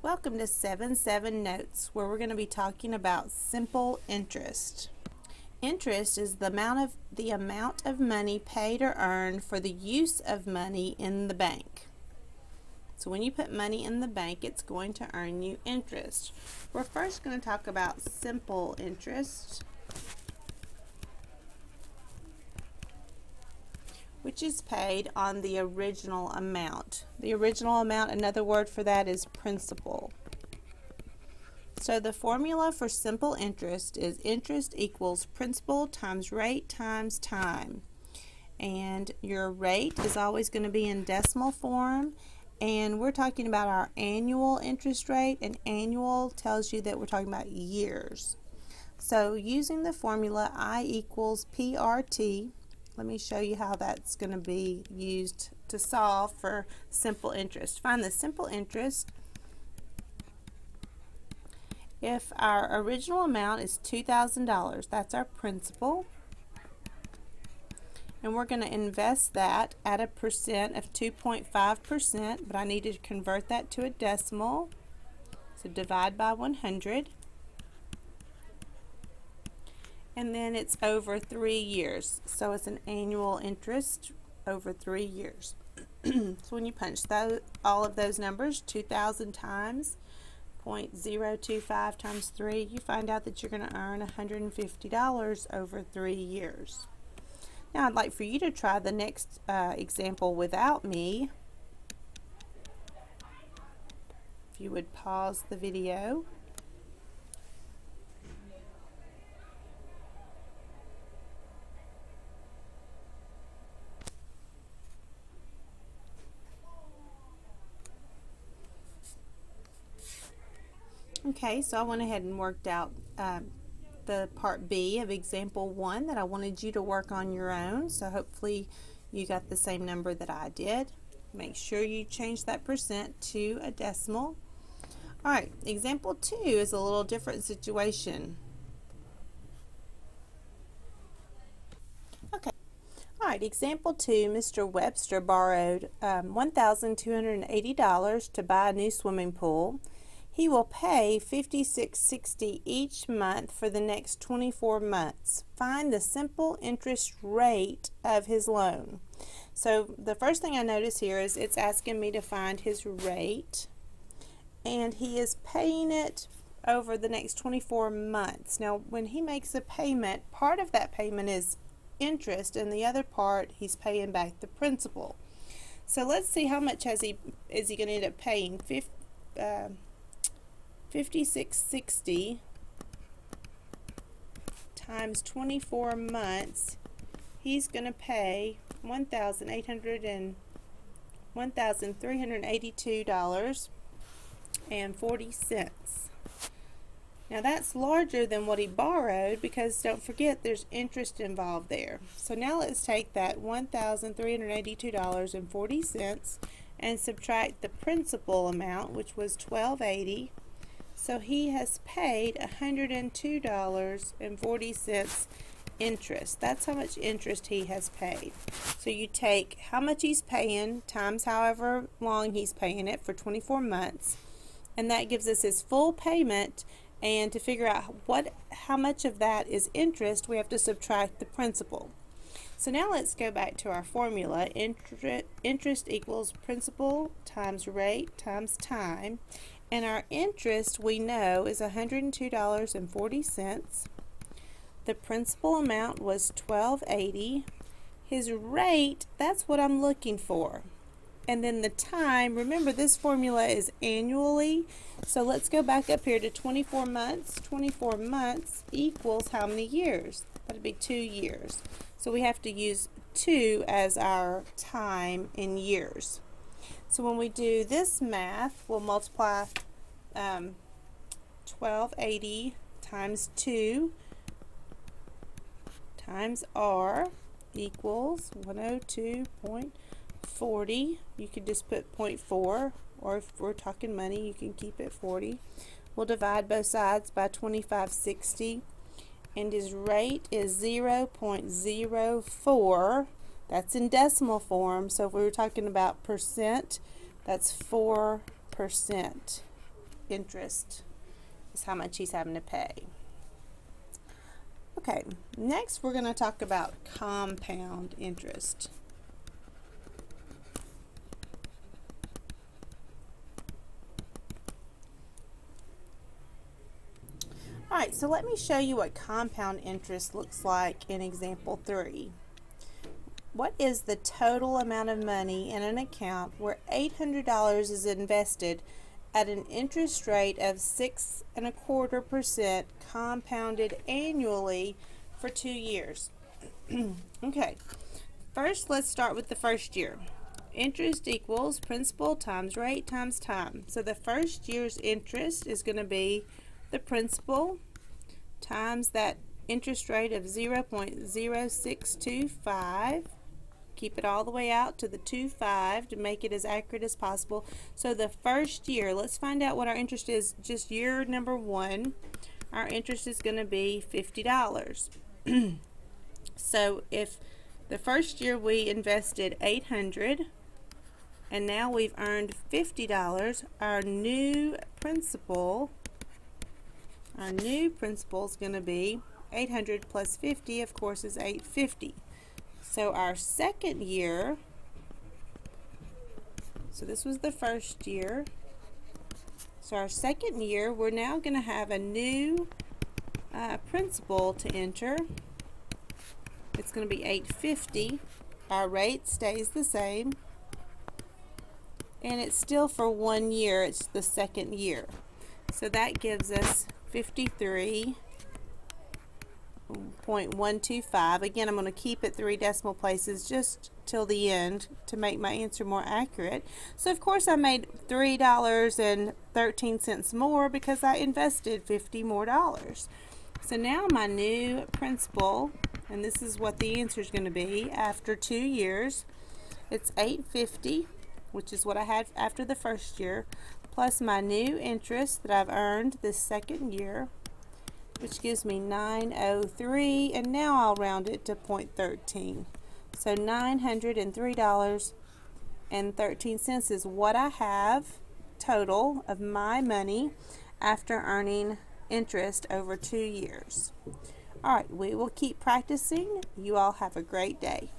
Welcome to 7-7 Notes, where we're going to be talking about simple interest. Interest is the amount of money paid or earned for the use of money in the bank. So when you put money in the bank, it's going to earn you interest. We're first going to talk about simple interest, which is paid on the original amount. The original amount, another word for that is principal. So the formula for simple interest is interest equals principal times rate times time. And your rate is always going to be in decimal form. And we're talking about our annual interest rate, and annual tells you that we're talking about years. So using the formula I equals PRT, let me show you how that's going to be used to solve for simple interest. Find the simple interest. If our original amount is $2,000, that's our principal. And we're going to invest that at a percent of 2.5%, but I need to convert that to a decimal. So divide by 100. And then it's over 3 years. So it's an annual interest over 3 years. So when you punch all of those numbers, 2,000 times 0.025 times 3, you find out that you're going to earn $150 over 3 years. Now I'd like for you to try the next example without me. If you would pause the video. Okay, so I went ahead and worked out the part B of example 1 that I wanted you to work on your own. So hopefully you got the same number that I did. Make sure you change that percent to a decimal. Alright, example 2 is a little different situation. Okay. Alright, example 2, Mr. Webster borrowed $1,280 to buy a new swimming pool. He will pay $56.60 each month for the next 24 months. Find the simple interest rate of his loan. So the first thing I notice here is it's asking me to find his rate, and he is paying it over the next 24 months. Now when he makes a payment, part of that payment is interest and the other part he's paying back the principal. So let's see how much is he going to end up paying. $56.60 times 24 months, he's going to pay $1,382.40. Now that's larger than what he borrowed, because don't forget there's interest involved there. So now let's take that $1,382.40 and subtract the principal amount, which was $1,280. So he has paid $102.40 interest. That's how much interest he has paid. So you take how much he's paying times however long he's paying it for 24 months, and that gives us his full payment. And to figure out how much of that is interest, we have to subtract the principal. So now let's go back to our formula. Interest equals principal times rate times time. And our interest, we know, is $102.40. The principal amount was $1,280. His rate, that's what I'm looking for. And then the time, remember this formula is annually. So let's go back up here to 24 months. 24 months equals how many years? That would be 2 years. So we have to use 2 as our time in years. So when we do this math, we'll multiply 1280 times 2 times R equals 102.40. You could just put 0.4, or if we're talking money, you can keep it 40. We'll divide both sides by 2560, and his rate is 0.04. That's in decimal form, so if we were talking about percent, that's 4%. interest is how much he's having to pay. Okay, next we're going to talk about compound interest. Alright, so let me show you what compound interest looks like in example 3. What is the total amount of money in an account where $800 is invested at an interest rate of 6.25% compounded annually for 2 years? Okay, first let's start with the first year. Interest equals principal times rate times time. So the first year's interest is going to be the principal times that interest rate of 0.0625. Keep it all the way out to the 25 to make it as accurate as possible. So the first year, let's find out what our interest is. Just year number 1, our interest is going to be $50. So if the first year we invested $800 and now we've earned $50, our new principal is going to be 800 plus 50, of course, is 850. So our second year, so this was the first year. So our second year, we're now going to have a new principal to enter. It's going to be 850. Our rate stays the same. And it's still for 1 year. It's the second year. So that gives us 53.125. Again, I'm going to keep it 3 decimal places just till the end to make my answer more accurate. So of course I made $3.13 more because I invested $50 more. So now my new principal, and this is what the answer is going to be after 2 years, it's 850, which is what I had after the first year, plus my new interest that I've earned this second year, which gives me 903, and now I'll round it to 0.13. So $903.13 is what I have total of my money after earning interest over 2 years. Alright, we will keep practicing. You all have a great day.